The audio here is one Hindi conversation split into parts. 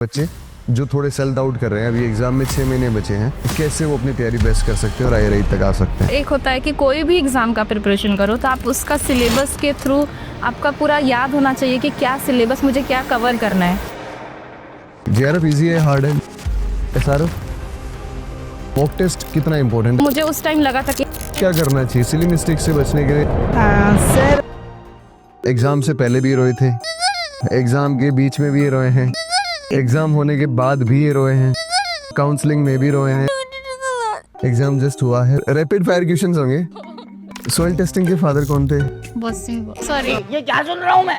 बच्चे जो थोड़े सेल्फ डाउट कर रहे हैं, अभी एग्जाम में 6 महीने बचे हैं, कैसे वो अपनी तैयारी बेस्ट कर सकते हैं और IRI तक आ सकते हैं। एक होता है कि कोई भी एग्ज़ाम का प्रिपरेशन करो तो आप उसका सिलेबस के थ्रू आपका पूरा याद होना चाहिए कि क्या सिलेबस मुझे क्या कवर करना है। JRF इजी है, हार्ड है? SRF मॉक टेस्ट कितना इम्पोर्टेंट है? मुझे उस टाइम लगा था कि क्या करना चाहिए सिली मिस्टेक से बचने के लिए? सर एग्जाम से पहले भी रोए थे, एग्जाम के बीच में भी रोए हैं, एग्जाम होने के बाद भी ये रोए हैं, काउंसलिंग में भी रोए हैं, एग्जाम जस्ट हुआ है। रैपिड फायर क्वेश्चंस होंगे। सॉइल टेस्टिंग के फादर कौन थे? सॉरी ये क्या सुन रहा हूँ मैं?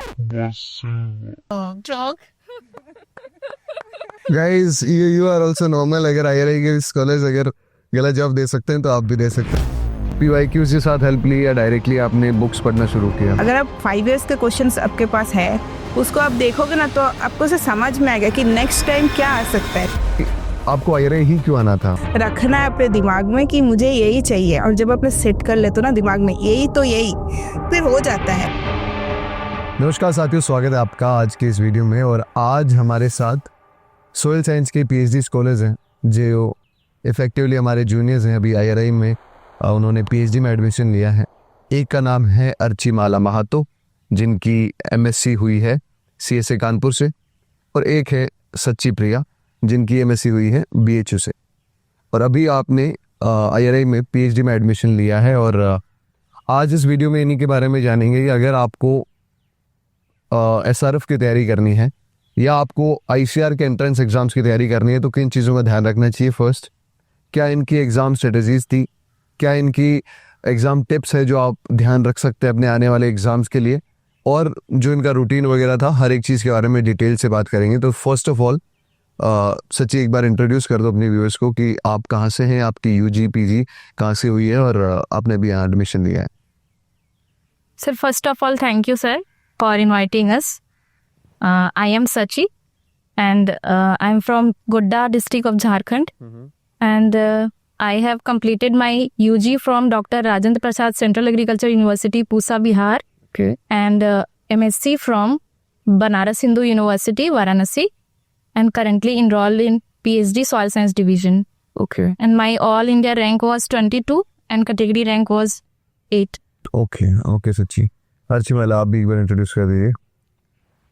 Guys you are also normal. अगर IRI के स्कॉलर्स अगर गलत जवाब दे सकते हैं तो आप भी दे सकते हैं। PYQs के साथ हेल्प ली या डायरेक्टली आपने बुक्स पढ़ना शुरू किया? अगर आप 5 years के क्वेश्चंस आपके पास है, उसको आप देखोगे ना तो आपको से समझ में आएगा कि नेक्स्ट टाइम क्या आ सकता है। आपको IRI ही क्यों आना था? रखना है अपने दिमाग में कि मुझे यही चाहिए, और जब अपने सेट कर लेते हो ना दिमाग में यही तो यही, फिर हो जाता है। नमस्कार साथियों, स्वागत है आपका आज के इस वीडियो में। और आज हमारे साथ सोइल साइंस के PhD स्कॉलर्स हैं जो इफेक्टिवली हमारे जूनियर्स हैं। अभी IRI में उन्होंने PhD में एडमिशन लिया है। एक का नाम है अर्चिमाला महातो, जिनकी MSc हुई है CSA कानपुर से, और एक है सच्ची प्रिया, जिनकी MSc हुई है BHU से। और अभी आपने IRI में PhD में एडमिशन लिया है। और आज इस वीडियो में इन्हीं के बारे में जानेंगे कि अगर आपको SRF की तैयारी करनी है या आपको ICAR के एंट्रेंस एग्जाम्स की तैयारी करनी है तो किन चीज़ों का ध्यान रखना चाहिए। फर्स्ट, क्या इनकी एग्ज़ाम स्ट्रेटजीज थी, क्या इनकी एग्ज़ाम टिप्स है जो आप ध्यान रख सकते हैं अपने आने वाले एग्ज़ाम्स के लिए, और जो इनका रूटीन वगैरह था, हर एक चीज़ के बारे में डिटेल से बात करेंगे। तो फर्स्ट ऑफ ऑल सच्ची एक बार इंट्रोड्यूस कर दो अपने व्यूअर्स को कि आप कहाँ से हैं, आपकी UG PG कहाँ से हुई है और आपने भी यहाँ एडमिशन लिया है। Sir, first of all thank you sir for inviting us. I am Sachi and I am from Godda district of Jharkhand. And I have completed my UG from Dr. Rajendra Prasad Central Agriculture University, Pusa, Bihar. Okay. And MSc from Banaras Hindu University, Varanasi. And currently enrolled in PhD Soil Science Division. Okay. And my All India rank was 22 and category rank was 8. Okay सच्ची। अर्चिमाला आप भी एक बार इंट्रोड्यूस कर दीजिए।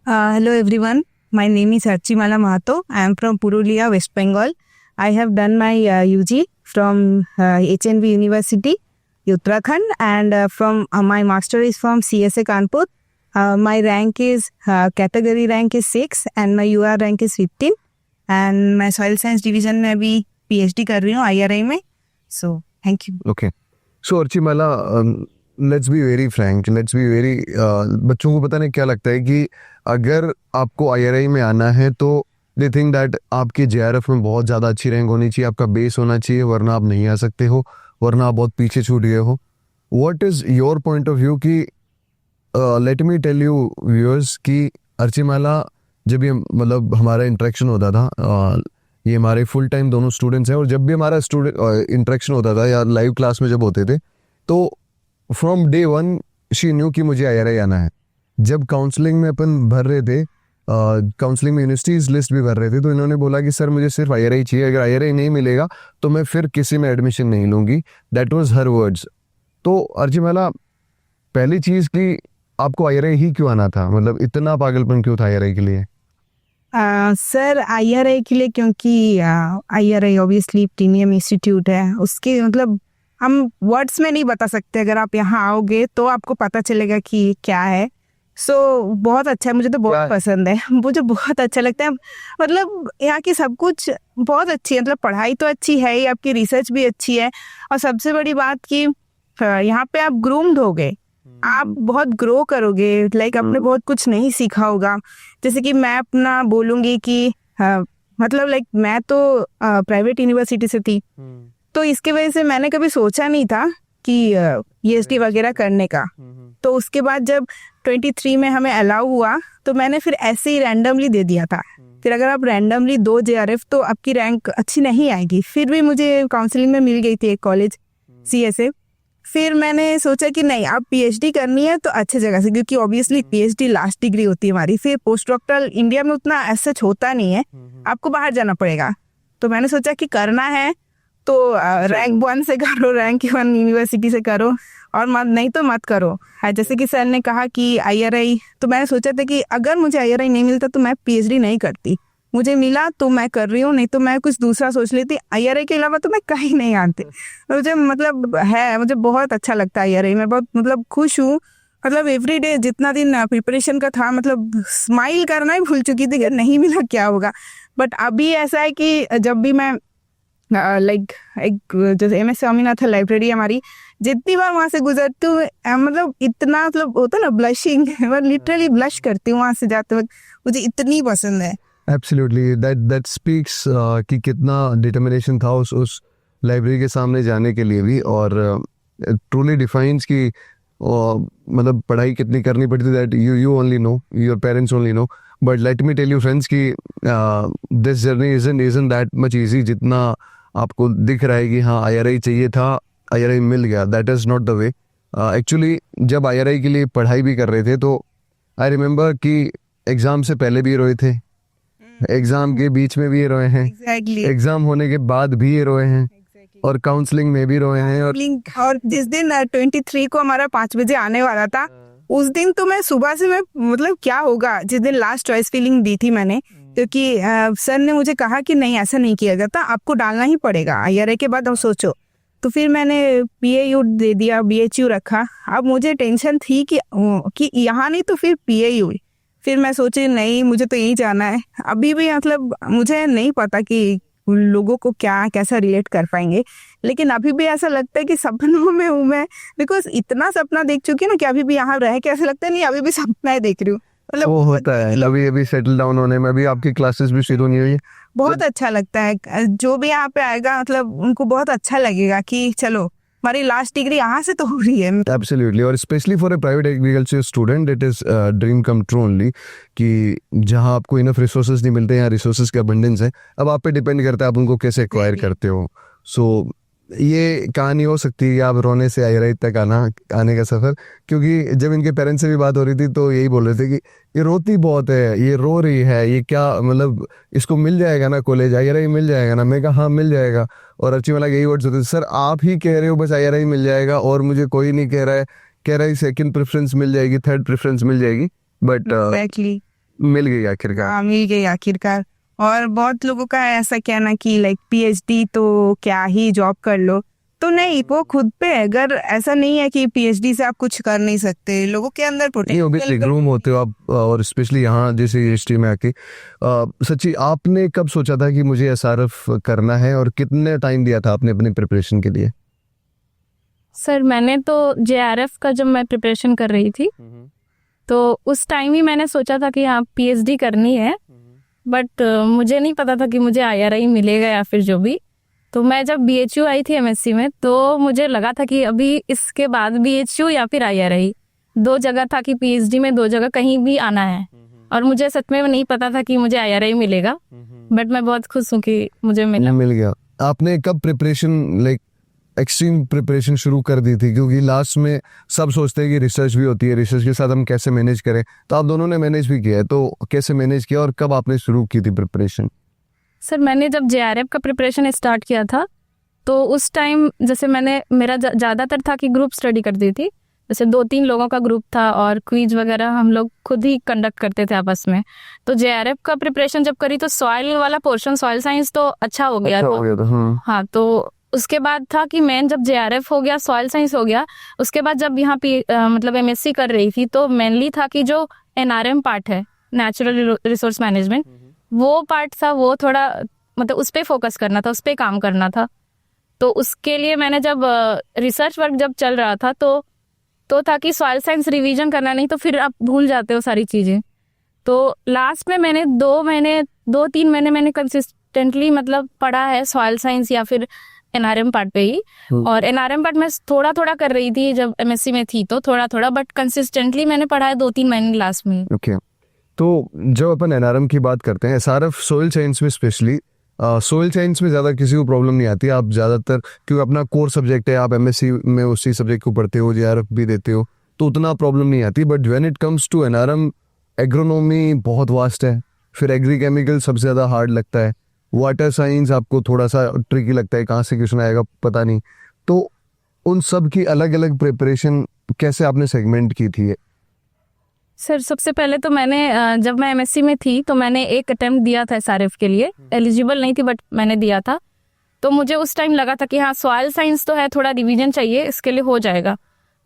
Hello everyone, my name is Archimala Mahato. I am from Purulia, West Bengal. I have done my UG from HNB University, Uttarakhand, and from my master is from CSA Kanpur. My rank is category rank is 6 and my UR rank is 15, and मैं soil science division में अभी PhD कर रही हूँ IRI में. So thank you. Okay. So Archimala, let's be very frank, let's be very बच्चों को पता नहीं क्या लगता है कि अगर आपको IRI में आना है तो दे थिंक दैट आपकी JRF में बहुत ज़्यादा अच्छी रैंक होनी चाहिए, आपका बेस होना चाहिए, वरना आप नहीं आ सकते हो, वरना आप बहुत पीछे छूट गए हो। What is your point of view कि let me tell you viewers कि अर्चिमाला, जब ये मतलब हमारा इंटरेक्शन होता था, ये हमारे फुल टाइम दोनों स्टूडेंट्स हैं, और जब भी हमारा इंटरेक्शन होता था या लाइव क्लास में जब होते थे तो from day one she knew कि मुझे IRI आना है। जब काउंसलिंग में अपन भर रहे थे, काउंसलिंग में यूनिवर्सिटीज़ लिस्ट भी भर रहे थे, तो इन्होंने बोला कि सर मुझे सिर्फ IRI चाहिए, अगर IRI नहीं मिलेगा तो मैं फिर किसी में एडमिशन नहीं लूँगी। That was her words. तो अर्चिमाला, पहली चीज़ कि आपको IRI ही क्यों आना था, मतलब इतना पागलपन क्यों था IRI के लिए? सर IRI के लिए क्योंकि IRI ऑब्वियसली प्रीमियम इंस्टीट्यूट है, उसके मतलब हम वर्ड्स में नहीं बता सकते। अगर आप यहाँ आओगे तो आपको पता चलेगा कि क्या है। सो बहुत अच्छा है, मुझे तो बहुत पसंद है, मुझे बहुत अच्छा लगता है। मतलब यहाँ की सब कुछ बहुत अच्छी है, मतलब पढ़ाई तो अच्छी है ही, आपकी रिसर्च भी अच्छी है, और सबसे बड़ी बात कि यहाँ पे आप ग्रूम्ड होगे, आप बहुत ग्रो करोगे। लाइक आपने बहुत कुछ नहीं सीखा होगा। जैसे कि मैं अपना बोलूँगी कि मतलब लाइक मैं तो प्राइवेट यूनिवर्सिटी से थी, तो इसके वजह से मैंने कभी सोचा नहीं था कि PhD वगैरह करने का। तो उसके बाद जब 23 में हमें अलाउ हुआ तो मैंने फिर ऐसे ही रैंडमली दे दिया था। फिर अगर आप रैंडमली 2 JRF तो आपकी रैंक अच्छी नहीं आएगी। फिर भी मुझे काउंसलिंग में मिल गई थी एक कॉलेज CSA, फिर मैंने सोचा कि नहीं, अब पीएचडी करनी है तो अच्छी जगह से, क्योंकि ऑब्वियसली पीएचडी लास्ट डिग्री होती है हमारी। फिर पोस्ट डॉक्टरल इंडिया में उतना ऐसा होता नहीं है, आपको बाहर जाना पड़ेगा। तो मैंने सोचा कि करना है तो रैंक 1 से करो, रैंक 1 यूनिवर्सिटी से करो, और मत नहीं तो मत करो। जैसे कि सर ने कहा कि आईआरआई, तो मैंने सोचा था कि अगर मुझे आईआरआई नहीं मिलता तो मैं पीएचडी नहीं करती, मुझे मिला तो मैं कर रही हूँ, नहीं तो मैं कुछ दूसरा सोच लेती। आईआरआई के अलावा तो मैं कहीं नहीं आती। मुझे मतलब है, मुझे बहुत अच्छा लगता है आईआरआई। मैं बहुत मतलब खुश हूँ। मतलब एवरी डे जितना दिन प्रिपरेशन का था, मतलब स्माइल करना ही भूल चुकी थी कि नहीं मिला क्या होगा। बट अभी ऐसा है कि जब भी मैं लाइक एक जैसे एमएस स्वामीनाथन लाइब्रेरी हमारी, जितनी बार वहाँ से गुजरती हूँ मतलब इतना मतलब होता है ना ब्लशिंग, मैं लिटरली ब्लश करती हूँ वहाँ से जाते वक्त, मुझे इतनी पसंद है। एब्सोल्युटली, दैट स्पीक्स कि कितना डिटर्मिनेशन था उस लाइब्रेरी के सामने जाने के लिए भी, और ट्रूली डिफाइंस कि मतलब पढ़ाई कितनी करनी पड़ती थी। That you only know, your parents only know, but let me tell you friends कि this journey isn't that much easy जितना आपको दिख रहा है कि हाँ आईआरआई चाहिए था, आईआरआई मिल गया। That is not the way. Actually जब आईआरआई के लिए पढ़ाई भी कर रहे थे तो आई रिमेम्बर कि एग्ज़ाम से पहले भी रोए थे, एग्ज़ाम के बीच में भी रोए हैं, एग्जैक्टली एग्ज़ाम होने के बाद भी ये रोए हैं, और काउंसलिंग में भी रोए हैं। और जिस दिन 23 को हमारा 5 बजे आने वाला था, उस दिन तो मैं सुबह से मैं मतलब क्या होगा, जिस दिन लास्ट चॉइस फीलिंग दी थी मैंने, क्योंकि सर ने मुझे कहा कि नहीं ऐसा नहीं किया जाता, आपको डालना ही पड़ेगा आईआरआई के बाद, अब सोचो। तो फिर मैंने पीएयू दे दिया, बीएचयू रखा। अब मुझे टेंशन थी कि यहाँ नहीं तो फिर पीएयू। फिर मैं सोची नहीं, मुझे तो यहीं जाना है। अभी भी मतलब मुझे नहीं पता कि लोगों को क्या कैसा रिलेट कर पाएंगे, लेकिन अभी भी ऐसा लगता है कि सपनों में हूँ मैं, बिकॉज इतना सपना देख चुकी हूँ ना कि अभी भी यहाँ रह के ऐसा लगता है नहीं अभी भी सपना ही देख रही हूँ। मतलब वो होता है, अभी सेटल डाउन होने में भी, आपकी क्लासेस भी शुरू नहीं हुई है। बहुत अच्छा लगता है। जो भी यहाँ पे आएगा मतलब उनको बहुत अच्छा लगेगा कि चलो हमारी लास्ट डिग्री यहाँ से तो हो रही है। एब्सोल्युटली, और specially for a private agriculture student it is dream come true only, कि जहाँ आपको इनफ रिसोर्सेज नहीं मिलते, यहाँ रिसोर्सेज का अबंडेंस है। अब आप पे डिपेंड करता है आप उनको कैसे एक्वायर करते हो। सो ये कहानी हो सकती है कि आप रोने से आईआरआई तक आने का सफ़र, क्योंकि जब इनके पेरेंट्स से भी बात हो रही थी तो यही बोल रहे थे कि ये रोती बहुत है, ये रो रही है, ये क्या मतलब इसको मिल जाएगा ना कॉलेज, आईआरआई मिल जाएगा ना। मैं कहा हाँ मिल जाएगा, और अर्ची वाला यही वर्ड्स होते थे, सर आप ही कह रहे हो बस आईआरआई मिल जाएगा, और मुझे कोई नहीं कह रहा है सेकंड प्रेफरेंस मिल जाएगी, थर्ड प्रेफरेंस मिल जाएगी, बट मिल गई आखिरकार। हाँ मिल गई आखिरकार। और बहुत लोगों का ऐसा कहना कि लाइक पीएचडी तो क्या ही जॉब कर लो, तो नहीं, वो खुद पे है। अगर ऐसा नहीं है कि पीएचडी से आप कुछ कर नहीं सकते, लोगों के अंदर पोटेंशियल ग्रूम होते हो आप, और स्पेशली यहाँ जैसे यूनिवर्सिटी में आके। सच्ची आपने कब सोचा था कि मुझे एसआरएफ करना है, और कितने टाइम दिया था आपने अपनी प्रिपरेशन के लिए? सर मैंने तो जेआरएफ का जब मैं प्रिपरेशन कर रही थी तो उस टाइम ही मैंने सोचा था कि हाँ पीएचडी करनी है, बट मुझे नहीं पता था कि मुझे आईआरआई मिलेगा या फिर जो भी। तो मैं जब बीएचयू आई थी एमएससी में तो मुझे लगा था कि अभी इसके बाद बीएचयू या फिर आईआरआई, 2 जगह था कि पीएचडी में 2 जगह कहीं भी आना है, और मुझे सच में नहीं पता था कि मुझे आईआरआई मिलेगा, बट मैं बहुत खुश हूँ कि मुझे मिल गया। आपने कब प्रिपरेशन लाइक एक्सट्रीम प्रिपरेशन शुरू कर दी थी? क्योंकि लास्ट में सब सोचते हैं कि रिसर्च भी होती है, रिसर्च के साथ हम कैसे मैनेज करें, तो आप दोनों ने मैनेज भी किया है, तो कैसे मैनेज किया और कब आपने शुरू की थी प्रिपरेशन? सर मैंने जब जेआरएफ का प्रिपरेशन स्टार्ट किया था तो उस टाइम जैसे मेरा ज़्यादातर था कि ग्रुप स्टडी करती थी, जैसे 2-3 लोगों का ग्रुप था और क्विज वगैरह हम लोग खुद ही कंडक्ट करते थे आपस में। तो जेआरएफ का प्रिपरेशन जब करी तो सॉइल वाला पोर्शन, सॉइल साइंस तो अच्छा हो गया था। हाँ, तो उसके बाद था कि मैं जब जेआरएफ हो गया, सॉइल साइंस हो गया, उसके बाद जब यहाँ पे मतलब एमएससी कर रही थी तो मेनली था कि जो एनआरएम पार्ट है, नेचुरल रिसोर्स मैनेजमेंट, वो पार्ट था, वो थोड़ा मतलब उस पर फोकस करना था, उस पर काम करना था। तो उसके लिए मैंने जब रिसर्च वर्क जब चल रहा था तो था कि सॉइल साइंस रिवीजन करना, नहीं तो फिर आप भूल जाते हो सारी चीज़ें। तो लास्ट में मैंने 2-3 महीने मैंने कंसिस्टेंटली मतलब पढ़ा है सॉइल साइंस या फिर एनआरएम पार्ट पे ही, और एनआरएम पार्ट मैं थोड़ा कर रही थी जब एमएससी में थी, तो थोड़ा, बट कंसिस्टेंटली मैंने पढ़ा है 2-3 महीने लास्ट में। ओके, तो जब अपन एनआरएम की बात करते हैं, एसआरएफ सॉइल साइंस में स्पेशली सोइल साइंस में ज़्यादा किसी को प्रॉब्लम नहीं आती, आप ज़्यादातर क्योंकि अपना कोर सब्जेक्ट है, आप एमएससी में उसी सब्जेक्ट को पढ़ते हो, जेआरएफ भी देते हो, तो उतना प्रॉब्लम नहीं आती। But when it comes to NRM, agronomy बहुत वास्ट है, फिर एग्री केमिकल सबसे ज़्यादा हार्ड लगता है, वाटर साइंस आपको थोड़ा सा ट्रिकी लगता है, कहाँ से क्वेश्चन आएगा पता नहीं। तो उन सब की अलग अलग प्रिपरेशन कैसे आपने सेगमेंट की थी? सर सबसे पहले तो मैंने जब मैं एमएससी में थी तो मैंने एक अटेम्प्ट दिया था एसआरएफ के लिए, एलिजिबल नहीं थी बट मैंने दिया था। तो मुझे उस टाइम लगा था कि हाँ सॉइल साइंस तो है, थोड़ा रिवीजन चाहिए, इसके लिए हो जाएगा।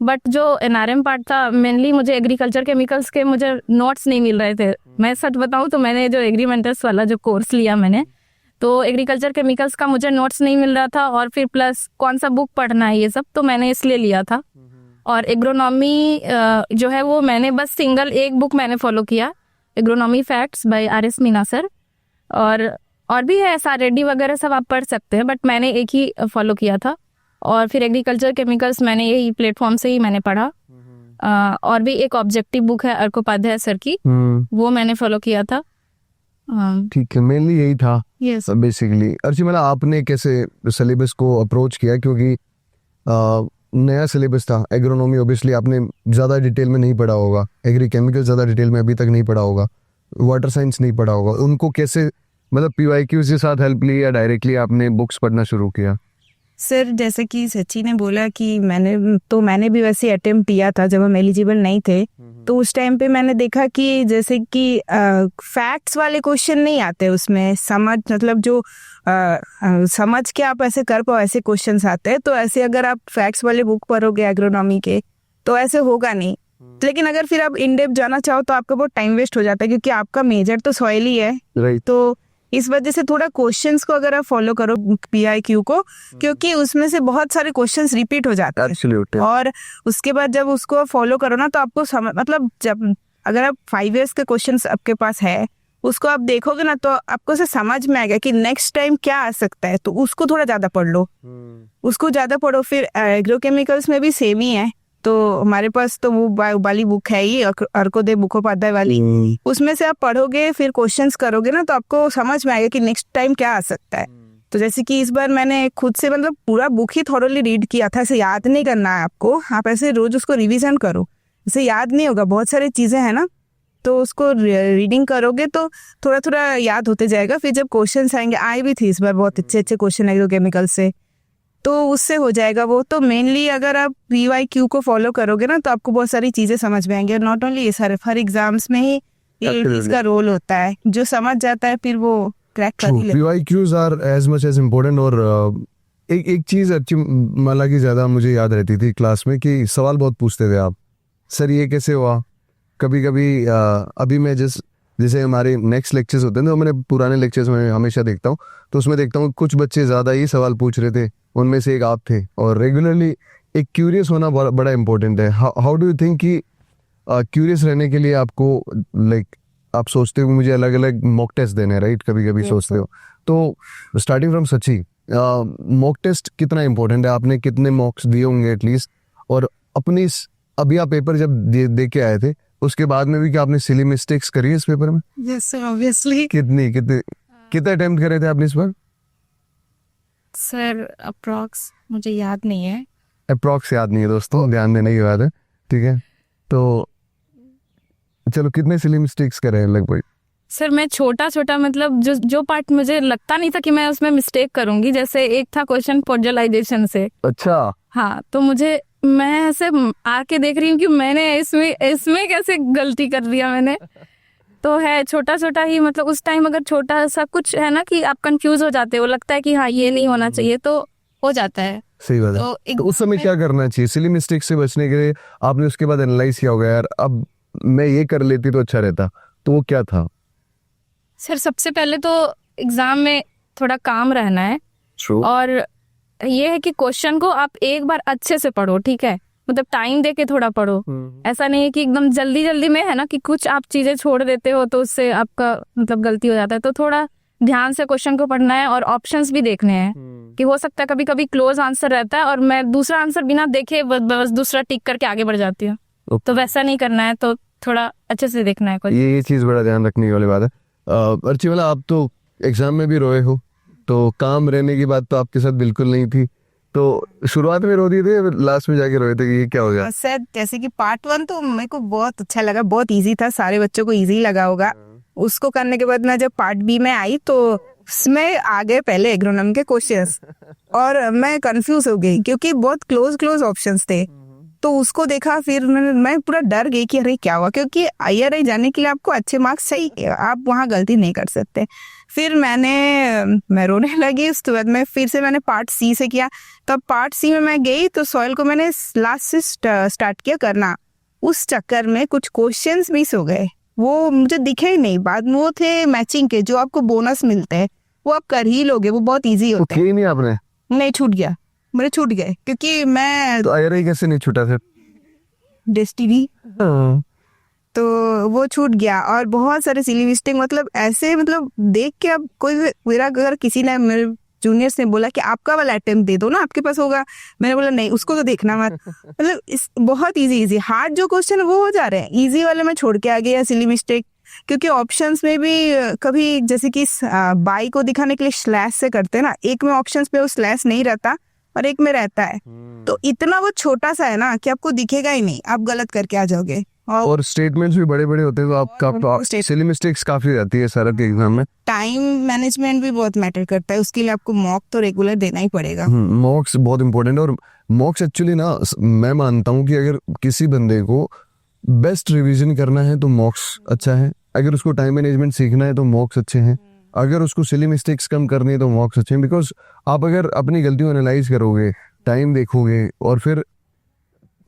बट जो एनआरएम पार्ट था, मेनली मुझे एग्रीकल्चर केमिकल्स के मुझे नोट्स नहीं मिल रहे थे। मैं सच बताऊँ तो मैंने जो एग्रीमेंटर्स वाला जो कोर्स लिया मैंने, तो एग्रीकल्चर केमिकल्स का मुझे नोट्स नहीं मिल रहा था, और फिर प्लस कौन सा बुक पढ़ना है ये सब, तो मैंने इसलिए लिया था। और एग्रोनॉमी जो है वो मैंने बस सिंगल एक बुक मैंने फॉलो किया, agronomy facts by R S. Meena sir. और भी है एस.आर. रेड्डी वगैरह सब आप पढ़ सकते हैं, बट मैंने एक ही फॉलो किया था। और फिर एग्रीकल्चर केमिकल्स मैंने यही प्लेटफॉर्म से ही मैंने पढ़ा। और भी एक ऑब्जेक्टिव बुक है अर्कोपाध्याय सर की, वो मैंने फॉलो किया था। ठीक है, मेनली यही था यस बेसिकली। अर्चिमाला, आपने कैसे सिलेबस को अप्रोच किया? क्योंकि नया सिलेबस था, एग्रोनॉमी ऑब्वियसली आपने ज़्यादा डिटेल में नहीं पढ़ा होगा, एग्री केमिकल ज़्यादा डिटेल में अभी तक नहीं पढ़ा होगा, वाटर साइंस नहीं पढ़ा होगा, उनको कैसे मतलब पीवाईक्यूज के साथ हेल्प ली या डायरेक्टली आपने बुक्स पढ़ना शुरू किया? सर जैसे कि सची ने बोला कि मैंने भी वैसे अटेम्प्ट दिया था जब हम एलिजिबल नहीं थे। तो उस टाइम पे मैंने देखा कि जैसे कि फैक्ट्स वाले क्वेश्चन नहीं आते उसमें, समझ मतलब जो समझ के आप ऐसे कर पाओ ऐसे क्वेश्चंस आते हैं। तो ऐसे अगर आप फैक्ट्स वाले बुक पढ़ोगे एग्रोनॉमी के तो ऐसे होगा नहीं। लेकिन अगर फिर आप इन डेप्थ जाना चाहो तो आपका बहुत टाइम वेस्ट हो जाता है, क्योंकि आपका मेजर तो सॉइल ही है। राइट। तो इस वजह से थोड़ा क्वेश्चंस को अगर आप फॉलो करो पीआईक्यू को, क्योंकि उसमें से बहुत सारे क्वेश्चंस रिपीट हो जाते हैं। Absolutely. और उसके बाद जब उसको फॉलो करो ना तो आपको मतलब जब अगर आप 5 years के क्वेश्चंस आपके पास है, उसको आप देखोगे ना तो आपको उसे समझ में आएगा कि नेक्स्ट टाइम क्या आ सकता है। तो उसको थोड़ा ज्यादा पढ़ लो, उसको ज्यादा पढ़ो। फिर एग्रोकेमिकल्स में भी सेम ही है। तो हमारे पास तो वो वाली बुक है ही, अर्कोदे मुखोपाध्याय वाली, उसमें से आप पढ़ोगे फिर क्वेश्चंस करोगे ना तो आपको समझ में आएगा कि नेक्स्ट टाइम क्या आ सकता है। तो जैसे कि इस बार मैंने खुद से मतलब पूरा बुक ही थॉरोली रीड किया था। ऐसे याद नहीं करना है आपको, आप ऐसे रोज उसको रिवीजन करो, ऐसे याद नहीं होगा, बहुत सारी चीजें हैं ना, तो उसको रीडिंग करोगे तो थोड़ा थोड़ा याद होते जाएगा। फिर जब क्वेश्चंस आएंगे, आए भी थे इस बार बहुत अच्छे अच्छे क्वेश्चन एग्रोकेमिकल से, तो उससे हो जाएगा वो। तो मेनली अगर आप पीवाईक्यू को फॉलो करोगे ना तो आपको बहुत सारी चीजें समझ में आएंगी। और नॉट ओनली ये सारे, हर एग्जाम्स में ही इसका रोल होता है, जो समझ जाता है फिर वो क्रैक कर ही लेता है। PYQs are as much as important. और एक चीज अच्छी माला की ज्यादा मुझे याद रहती थी क्लास में कि सवाल बहुत पूछते थे आप, सर ये कैसे हुआ। कभी कभी अभी मैं जैसे हमारे नेक्स्ट लेक्चर्स होते हैं तो मैंने पुराने लेक्चर्स में हमेशा देखता हूँ, तो उसमें देखता हूँ कुछ बच्चे ज़्यादा ही सवाल पूछ रहे थे, उनमें से एक आप थे। और रेगुलरली एक क्यूरियस होना बड़ा इंपॉर्टेंट है। हाउ डू यू थिंक कि क्यूरियस रहने के लिए आपको लाइक आप सोचते हो मुझे अलग अलग मॉक टेस्ट देने हैं, राइट? कभी कभी सोचते हो। तो स्टार्टिंग फ्रॉम सची, मॉक टेस्ट कितना इंपॉर्टेंट है? आपने कितने मॉक्स दिए होंगे एटलीस्ट? और अपनी अभी आप पेपर जब दे के आए थे उसके बाद में भी क्या आपने सिली मिस्टेक्स करी है इस पेपर में? Yes sir, obviously. कितने अटेम्प्ट करे थे आपने इस बार? सर अप्रॉक्स मुझे याद नहीं है। अप्रॉक्स याद नहीं है दोस्तों, ध्यान देने की बात है, ठीक है? तो चलो, कितने सिली मिस्टेक्स करे हैं लगभग? सर मैं छोटा छोटा मतलब जो पार्ट मुझे लगता नहीं था कि मैं उसमें मिस्टेक करूंगी, जैसे एक था क्वेश्चन पोर्जलाइजेशन से। अच्छा। हाँ, तो मैं ऐसे आके देख रही हूँ कि मैंने इसमें कैसे गलती कर दिया मैंने। तो है छोटा छोटा ही, मतलब उस टाइम अगर छोटा सा कुछ है ना कि आप कंफ्यूज हो जाते हो, लगता है कि हाँ ये नहीं होना चाहिए, तो हो जाता है। सही बात है। तो उस समय क्या करना चाहिए सिली मिस्टेक से बचने के लिए? आपने उसके बाद एनालाइज किया होगा, यार अब मैं ये कर लेती तो अच्छा रहता, तो वो क्या था? सर सबसे पहले तो एग्जाम में थोड़ा काम रहना है। और ये है कि क्वेश्चन को आप एक बार अच्छे से पढ़ो, ठीक है? मतलब टाइम दे के थोड़ा पढ़ो। ऐसा नहीं है कि एकदम जल्दी जल्दी में है ना कि कुछ आप चीजें छोड़ देते हो तो उससे आपका मतलब गलती हो जाता है। तो थोड़ा ध्यान से क्वेश्चन को पढ़ना है और ऑप्शंस भी देखने हैं कि हो सकता है कभी कभी क्लोज आंसर रहता है और मैं दूसरा आंसर बिना देखे बस दूसरा टिक करके आगे बढ़ जाती हूँ। तो वैसा नहीं करना है, तो थोड़ा अच्छे से देखना है। ये चीज बड़ा ध्यान रखने वाली बात है। अर्चिमाला, आप तो एग्जाम में भी रोए हो, तो काम रहने की बात तो आपके साथ बिल्कुल नहीं थी, तो शुरुआत में रो दिए थे, लास्ट में जाके रोए थे कि ये क्या हो गया? सर जैसे कि पार्ट 1 तो मेरे को बहुत अच्छा लगा, बहुत इजी था, सारे बच्चों को इजी लगा होगा। उसको करने के बाद मैं जब पार्ट बी में आई तो उसमें आ गए पहले एग्रोनॉम के क्वेश्चंस और मैं कंफ्यूज हो गई क्योंकि बहुत क्लोज ऑप्शंस थे। तो उसको देखा, फिर मैं पूरा डर गई कि अरे क्या हुआ, क्योंकि IRI जाने के लिए आपको अच्छे मार्क्स चाहिए, आप वहाँ गलती नहीं कर सकते। फिर मैं रोने लगी। उसके बाद फिर से मैंने पार्ट सी से किया। तब पार्ट सी में मैं गई तो सॉइल को मैंने लास्ट से स्टार्ट किया करना। उस चक्कर में कुछ क्वेश्चंस मिस हो गए, वो मुझे दिखे ही नहीं। बाद में वो थे मैचिंग के, जो आपको बोनस मिलते हैं, वो आप कर ही लोगे, वो बहुत इजी तो होते किए ही नहीं आपने? हैं। नहीं, छूट गया, मेरे छूट गए क्योंकि मैं तो IRI कैसे नहीं छूटा फिर? डेस्टिनी, तो वो छूट गया। और बहुत सारे सिली मिस्टेक, मतलब ऐसे, मतलब देख के अब कोई मेरा, अगर किसी ने, मेरे जूनियर्स ने बोला कि आपका वाला अटेम्प्ट दे दो ना, आपके पास होगा, मैंने बोला नहीं, उसको तो देखना मत। मतलब बहुत इजी हार्ड जो क्वेश्चन है वो हो जा रहे हैं, इजी वाले में छोड़ के आ गया सिली मिस्टेक। क्योंकि ऑप्शंस में भी कभी जैसे कि बाई को दिखाने के लिए स्लैश से करते हैं ना, एक में ऑप्शंस पे वो स्लैश नहीं रहता और एक में रहता है, तो इतना वो छोटा सा है ना कि आपको दिखेगा ही नहीं, आप गलत करके आ जाओगे। और स्टेटमेंट्स भी बड़े बड़े होते हैं, तो आपका सिली मिस्टेक्स काफी रहती है सर के एग्जाम में। टाइम मैनेजमेंट भी बहुत मैटर करता है, उसके लिए आपको मॉक तो रेगुलर देना ही पड़ेगा। मॉक्स बहुत इंपॉर्टेंट है। और मॉक्स एक्चुअली ना, मैं मानता हूँ कि अगर किसी बंदे को बेस्ट रिवीजन करना है तो मॉक्स अच्छा है, अगर उसको टाइम मैनेजमेंट सीखना है तो मॉक्स अच्छे हैं, अगर उसको सिली मिस्टेक्स कम करनी है तो मॉक्स अच्छे हैं। बिकॉज आप अगर अपनी गलतियों एनालाइज करोगे, टाइम देखोगे, और फिर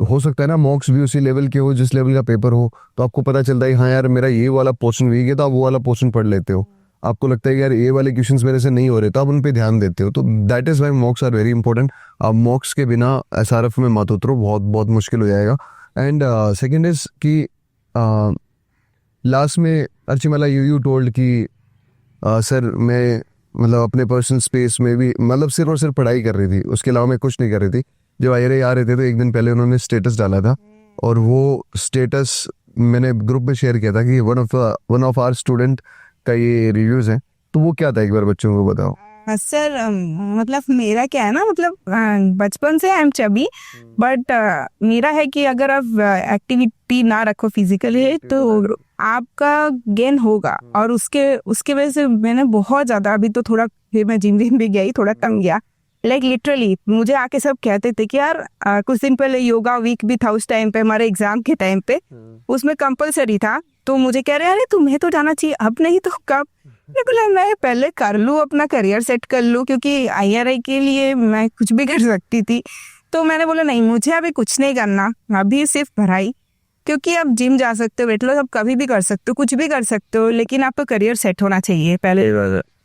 हो सकता है ना मॉक्स भी उसी लेवल के हो जिस लेवल का पेपर हो, तो आपको पता चलता है हाँ यार मेरा ये वाला पोर्शन वीक है, तो आप वो वाला पोर्शन पढ़ लेते हो। आपको लगता है कि यार ये वाले क्वेश्चंस मेरे से नहीं हो रहे, तो आप उन पे ध्यान देते हो। तो that is why mocks are very important. आप मॉक्स के बिना SRF में मत उतरो, बहुत बहुत मुश्किल हो जाएगा। एंड सेकेंड इज कि लास्ट में अर्चिमाला यू टोल्ड कि सर मैं मतलब अपने पर्सनल स्पेस में भी मतलब सिर्फ और सिर्फ पढ़ाई कर रही थी, उसके अलावा मैं कुछ नहीं कर रही थी। जब IRI आ रहे थे तो एक दिन पहले उन्होंने स्टेटस डाला था, और वो स्टेटस मैंने ग्रुप में शेयर किया था कि वन ऑफ आवर स्टूडेंट का ये रिव्यूज है। तो वो क्या था, एक बार बच्चों को बताओ। सर मतलब मेरा क्या है ना, मतलब बचपन से आई एम चबी, बट मेरा है कि अगर आप एक्टिविटी ना रखो फिजिकली तो आपका गेन होगा। और उसके वजह से मैंने बहुत ज्यादा, अभी तो थोड़ा, फिर मैं जिम भी गई, थोड़ा कम गया। लाइक लिटरली मुझे आके सब कहते थे कि यार कुछ दिन पहले योगा वीक भी था उस टाइम पे, हमारे एग्जाम के टाइम पे, उसमें कंपलसरी था। तो मुझे कह रहे अरे तुम्हें तो जाना चाहिए, अब नहीं तो कब? मैं बोला मैं पहले कर लूँ, अपना करियर सेट कर लूँ, क्योंकि IRI के लिए मैं कुछ भी कर सकती थी। तो मैंने बोला नहीं, मुझे अभी कुछ नहीं करना, अभी सिर्फ पढ़ाई। क्योंकि आप जिम जा सकते हो, वेट लॉस आप कभी भी कर सकते हो, कुछ भी कर सकते हो, लेकिन आपका करियर सेट होना चाहिए पहले।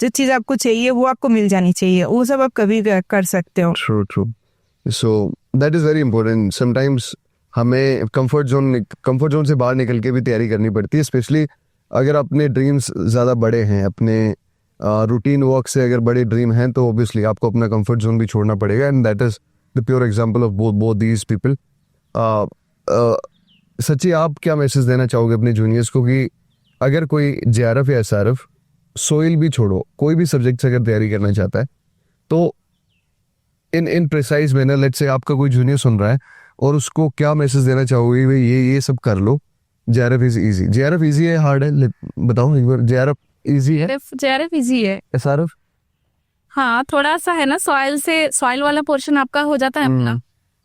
जो चीज आपको चाहिए वो आपको मिल जानी चाहिए, वो सब आप कभी भी कर सकते हो। True. So that is very important. Sometimes हमें कंफर्ट जोन से बाहर निकल के भी तैयारी करनी पड़ती है, स्पेशली अगर अपने ड्रीम्स ज़्यादा बड़े हैं, अपने रूटीन वर्क से अगर बड़े ड्रीम हैं, तो ऑब्वियसली आपको अपना कंफर्ट जोन भी छोड़ना पड़ेगा। And that is the pure example of both these people. सच्ची, आप क्या मैसेज देना चाहोगे अपने जूनियर्स को कि अगर कोई JRF या SRF, सोइल भी छोड़ो, कोई भी सब्जेक्ट से अगर तैयारी करना चाहता है, तो इन प्रिसाइज मैनर, लेट्स से आपका कोई जूनियर सुन रहा है और उसको क्या मैसेज देना चाहोगे? भाई ये सब कर लो, JRF is easy. JRF easy है, हार्ड है? बताओ एक बार। JRF इजी है? JRF इजी है। SRF हाँ, थोड़ा सा है ना, सॉइल वाला पोर्शन आपका हो जाता है अपना,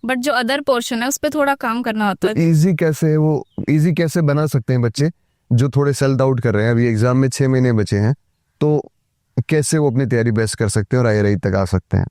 बट जो अदर पोर्शन है उस पे थोड़ा काम करना होता है। इजी कैसे, वो इजी कैसे बना सकते हैं बच्चे जो थोड़े सेल्फ डाउट कर रहे हैं? अभी एग्जाम में 6 महीने बचे हैं, तो कैसे वो अपनी तैयारी बेस्ट कर सकते हैं और IRI तक आ सकते हैं?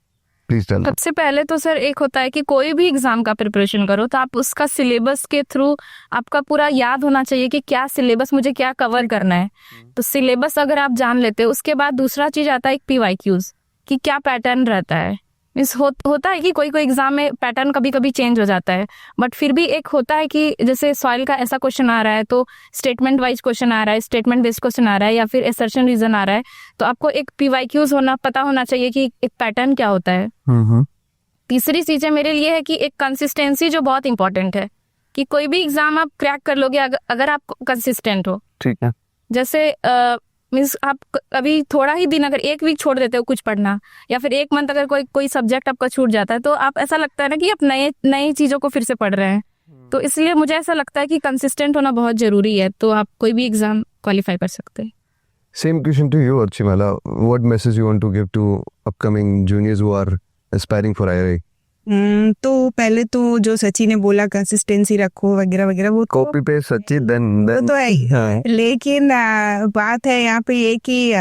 Please tell. सबसे पहले तो सर एक होता है कि कोई भी एग्जाम का प्रिपरेशन करो तो आप उसका सिलेबस के थ्रू आपका पूरा याद होना चाहिए कि क्या सिलेबस मुझे क्या कवर करना है। तो सिलेबस अगर आप जान लेते हो, उसके बाद दूसरा चीज आता है PYQs कि क्या पैटर्न रहता है। मीन्स होता है कि कोई एग्जाम में पैटर्न कभी कभी चेंज हो जाता है, बट फिर भी एक होता है कि जैसे सॉइल का ऐसा क्वेश्चन आ रहा है तो स्टेटमेंट वाइज क्वेश्चन आ रहा है, स्टेटमेंट बेस्ड क्वेश्चन आ रहा है, या फिर असर्शन रीजन आ रहा है, तो आपको एक PYQs पता होना चाहिए कि एक पैटर्न क्या होता है। तीसरी चीज है मेरे लिए है कि एक कंसिस्टेंसी जो बहुत इंपॉर्टेंट है, कि कोई भी एग्जाम आप क्रैक कर लोगे अगर आप कंसिस्टेंट हो। ठीक है। जैसे मीन्स आप अभी थोड़ा ही दिन अगर एक वीक छोड़ देते हो कुछ पढ़ना, या फिर एक मंथ अगर कोई सब्जेक्ट आपका छूट जाता है, तो आप ऐसा लगता है ना कि आप नई चीज़ों को फिर से पढ़ रहे हैं। तो इसलिए मुझे ऐसा लगता है कि कंसिस्टेंट होना बहुत ज़रूरी है, तो आप कोई भी एग्ज़ाम क्वालिफाई कर सकते हैं। Same question to you, Archimala. What message you want to give to upcoming juniors who are aspiring for IRA? तो पहले तो जो सची ने बोला कंसिस्टेंसी रखो वगैरह वगैरह, वो तो Copy paste सच्ची then वो तो है ही। हाँ लेकिन बात है यहाँ पे ये कि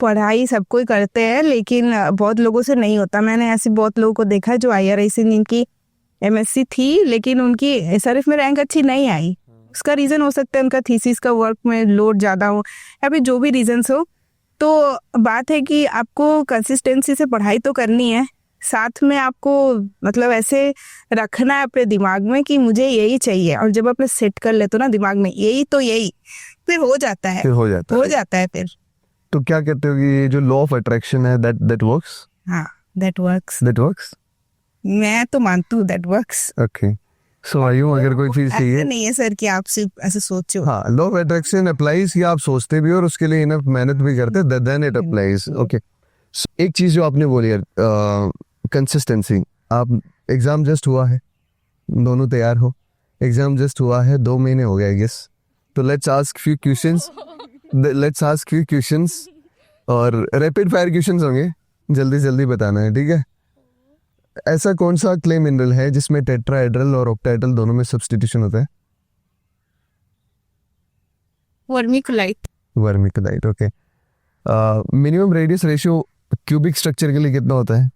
पढ़ाई सब कोई करते हैं, लेकिन बहुत लोगों से नहीं होता। मैंने ऐसे बहुत लोगों को देखा जो IRA से जिनकी MSc थी लेकिन उनकी SRF में रैंक अच्छी नहीं आई। उसका रीज़न हो सकता है उनका थीसिस का वर्क में लोड ज़्यादा हो, या फिर जो भी रीजंस हो। तो बात है कि आपको कंसिस्टेंसी से पढ़ाई तो करनी है, साथ में आपको मतलब ऐसे रखना है अपने दिमाग में कि मुझे यही चाहिए, और जब अपने सेट कर लेते हो ना दिमाग में यही तो यही, फिर हो जाता है, फिर हो जाता है फिर। तो क्या कहते हो कि ये जो लॉ ऑफ अट्रैक्शन है that works? हाँ, that works। मैं तो मानती हूँ that works। Okay. So आयु अगर कोई चीज ऐसा चाहिए, नहीं है सर कि आप सिर्फ ऐसे सोचो। हाँ लॉ ऑफ अट्रैक्शन अप्लाइज कि आप सोचते भी हो और उसके लिए इनफ मेहनत भी करते हैं, देन इट अप्लाइज। ओके, एक चीज जो आपने बोली है कंसिस्टेंसी। आप एग्जाम जस्ट हुआ है, दोनों तैयार हो, एग्जाम जस्ट हुआ है 2 महीने हो गए आई गेस। तो लेट्स आस्क फ्यू क्वेश्चंस और रैपिड फायर क्वेश्चंस होंगे, जल्दी जल्दी बताना है, ठीक है। ऐसा कौन सा क्ले मिनरल है जिसमें टेट्राहेड्रल और ऑक्टाहेड्रल दोनों में सब्स्टिट्यूशन होता है? Vermiculite. Okay. Minimum radius ratio cubic structure के लिए कितना होता है?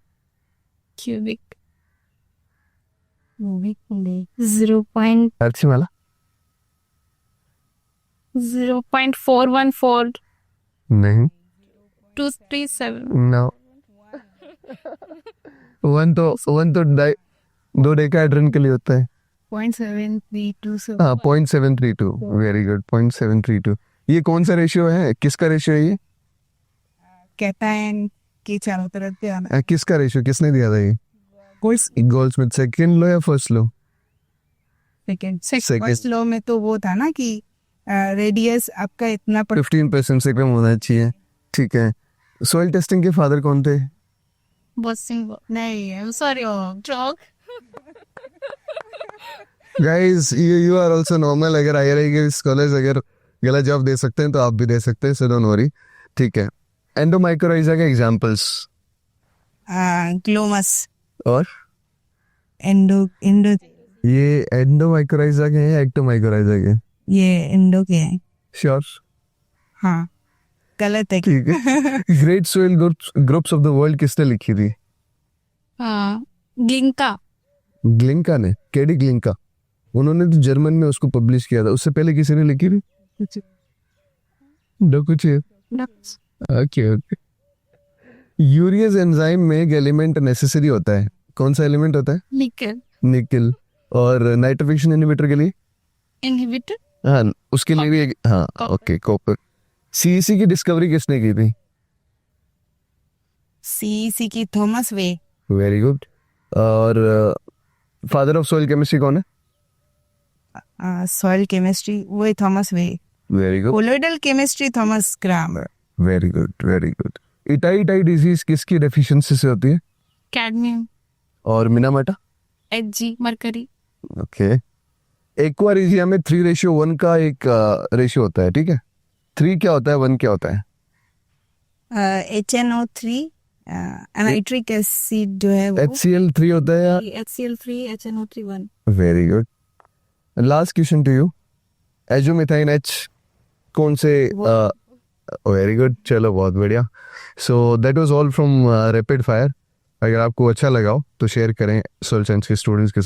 क्यूबिक 0.0.414 अर्चिमाला नहीं, 237 नो। वन तो दो डेकाहेड्रन के लिए होता है। 0.732 हाँ 0.732, वेरी गुड, 0.732। ये कौन सा रेशियो है, किसका रेशियो है ये? कैटायन के चारों तरफ ध्यान। किसका रेशियो, किसने दिया था ये? गोल्डस्मिथ। सेकंड लो या फर्स्ट लो? सेकंड। फर्स्ट लॉ में तो वो था ना कि रेडियस आपका इतना 15% से कम होना चाहिए, ठीक है। सॉइल टेस्टिंग के फादर कौन थे? नहीं, sorry joke. Guys you are also normal. अगर IRA के स्कॉलर्स अगर गलत जवाब दे सकते हैं तो आप भी दे सकते हैं, सो डोंट वरी, ठीक है। एंडोमाइकोराइजा के एग्जांपल्स? ग्लोमस और एंडो ये एंडोमाइकोराइजा के हैं या एक्टोमाइकोराइजा के? ये एंडो के हैं। श्योर? हाँ, गलत है। ठीक है। Great soil groups of the world किसने लिखी थी? ग्लिंका ने, केडी ग्लिंका। उन्होंने तो जर्मन में उसको पब्लिश किया था, उससे पहले किसी ने लिखी थी? ओके। यूरियस एंजाइम में एक एलिमेंट नेसेसरी होता है, कौन सा एलिमेंट होता है? निकल। और नाइट्रोफिकेशन इनहिबिटर के लिए? हाँ उसके लिए भी हाँ ओके, कॉपर। CEC की डिस्कवरी किसने की थी? CEC की थॉमस वे। Very good. और फादर ऑफ सॉइल केमिस्ट्री कौन है? सॉइल केमिस्ट्री वो Thomas Way. Very good. Colloidal chemistry Thomas Graham. Very good. Itai disease किसकी डेफिशिएंसी से होती है? कैडमियम। और Minamata? Hg mercury. Okay. Aqua regia में 3:1 का एक रेशियो होता है, ठीक है। 3 क्या होता है, 1 क्या होता है? HNO3 नाइट्रिक एसिड जो है वो HCl3 होता है या HCl3 HNO3 1। Very good. Last question to you, azomethine H कौन से? वेरी गुड, चलो बहुत बढ़िया। So that was all from rapid fire. अगर आपको अच्छा लगा हो तो शेयर करें सोशल साइंस के स्टूडेंट्स के साथ।